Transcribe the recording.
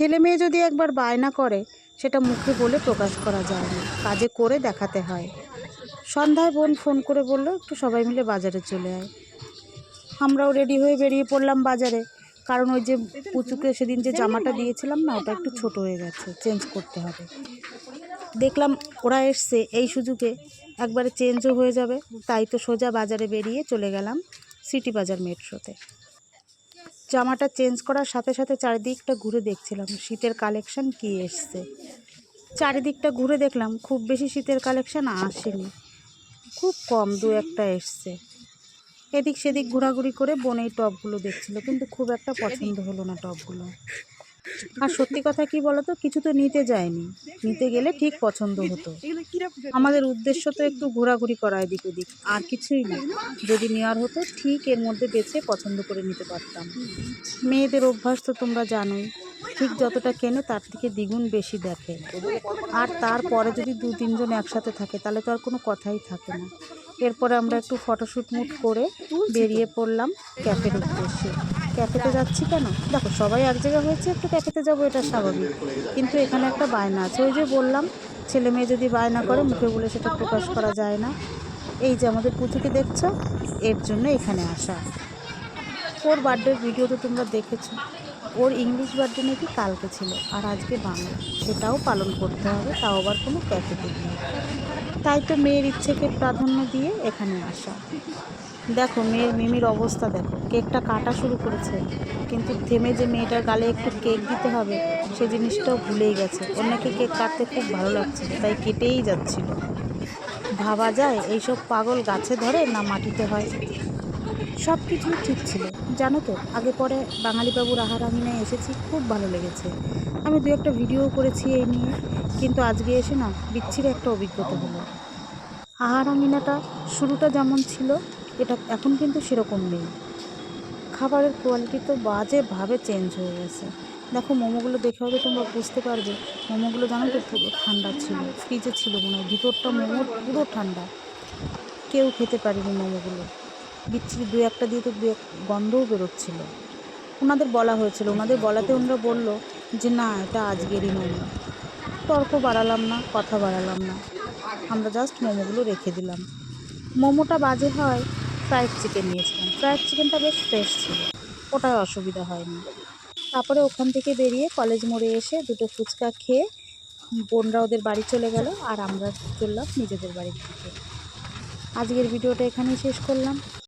ছেলে মেয়ে যদি একবার বায়না করে সেটা মুখে বলে প্রকাশ করা যায় না, কাজে করে দেখাতে হয়। সন্ধ্যায় বোন ফোন করে বলল একটু সবাই মিলে বাজারে চলে আয়। আমরাও রেডি হয়ে বেরিয়ে পড়লাম বাজারে, কারণ ওই যে পুচুকে সেদিন যে জামাটা দিয়েছিলাম না, ওটা একটু ছোট হয়ে গেছে, চেঞ্জ করতে হবে। দেখলাম ওরা এসছে, এই সুযোগে একবারে চেঞ্জও হয়ে যাবে, তাই তো সোজা বাজারে বেরিয়ে চলে গেলাম সিটি বাজার মেট্রোতে। জামাটা চেঞ্জ করার সাথে সাথে চারিদিকটা ঘুরে দেখছিলাম শীতের কালেকশান কী এসছে। চারিদিকটা ঘুরে দেখলাম খুব বেশি শীতের কালেকশান আসেনি, খুব কম দু একটা এসছে। এদিক সেদিক ঘোরাঘুরি করে বোন এই টপগুলো দেখছিল, কিন্তু খুব একটা পছন্দ হলো না টপগুলো। আর সত্যি কথা কি বলতো, কিছু তো নিতে যায়নি, নিতে গেলে ঠিক পছন্দ হতো। আমাদের উদ্দেশ্য তো একটু ঘোরাঘুরি করা এদিক ওদিক, আর কিছুই না। যদি নেওয়ার হতো ঠিক এর মধ্যে বেছে পছন্দ করে নিতে পারতাম। মেয়েদের অভ্যাস তো তোমরা জানোই, ঠিক যতটা কেনে তার থেকে দ্বিগুণ বেশি দেখে। আর তারপরে যদি দু তিনজন একসাথে থাকে তাহলে তো আর কোনো কথাই থাকে না। এরপরে আমরা একটু ফটোশ্যুট মুট করে বেরিয়ে পড়লাম ক্যাফের উদ্দেশ্যে। ক্যাফেতে যাচ্ছি কেন, দেখো সবাই এক জায়গা হয়েছে, একটু ক্যাফেতে যাবো, এটা স্বাভাবিক। কিন্তু এখানে একটা বায়না আছে, ওই যে বললাম ছেলে মেয়ে যদি বায়না করে মুখে বলে সেটা প্রকাশ করা যায় না। এই যে আমাদের পুচুকে দেখছো, এর জন্য এখানে আসা। ওর বার্থডের ভিডিও তো তোমরা দেখেছো। ওর ইংলিশ বার্থডে নাকি কালকে ছিল, আর আজকে বাংলা, সেটাও পালন করতে হবে, তাও আবার কোনো ক্যাফেতে গিয়ে। তাই তো মেয়ের ইচ্ছেকে প্রাধান্য দিয়ে এখানে আসা। দেখো মেয়ের মিমির অবস্থা দেখো, কেকটা কাটা শুরু করেছে, কিন্তু থেমে যে মেয়েটার গালে একটু কেক দিতে হবে সে জিনিসটাও ভুলেই গেছে। ওর নাকি কেক কাটতে খুব ভালো লাগছিল, তাই কেটেই যাচ্ছিল। ভাবা যায় এইসব পাগল গাছে ধরে না মাটিতে হয়। সব কিছুই ঠিক ছিল, জানো তো। আগে পরে বাঙালিবাবুর আহার আমিনায় এসেছি, খুব ভালো লেগেছে। আমি দু একটা ভিডিও করেছি এই নিয়ে, কিন্তু আজকে এসে না বিচ্ছিরি একটা অভিজ্ঞতা হলো। আহার আমিনাটা শুরুটা যেমন ছিল, এটা এখন কিন্তু সেরকম নেই। খাবারের কোয়ালিটি তো বাজেভাবে চেঞ্জ হয়ে গেছে। দেখো মোমোগুলো দেখে হয়তো তোমরা বুঝতে পারবে, মোমোগুলো জানো তো পুরো ঠান্ডা ছিল, ফ্রিজে ছিল মনে হয়, ভিতরটা মোমোর পুরো ঠান্ডা। কেউ খেতে পারেনি মোমোগুলো, বিচ্ছিরি দু একটা দিয়ে তো গন্ধও বেরোচ্ছিল। ওনাদের বলা হয়েছিল, ওনাদের বলাতে ওনারা বললো যে না এটা আজকেরই মোমো। তর্ক বাড়ালাম না, কথা বাড়ালাম না, আমরা জাস্ট মোমোগুলো রেখে দিলাম। মোমোটা বাজে হয়, ফ্রাইড চিকেন নিয়েছিলাম, ফ্রাইড চিকেনটা বেশ ফ্রেশ ছিল, ওটায় অসুবিধা হয়নি। তারপরে ওখান থেকে বেরিয়ে কলেজ মোড়ে এসে দুটো ফুচকা খেয়ে বোনরা ওদের বাড়ি চলে গেল, আর আমরা চললাম নিজেদের বাড়ির দিকে। আজকের ভিডিওটা এখানেই শেষ করলাম।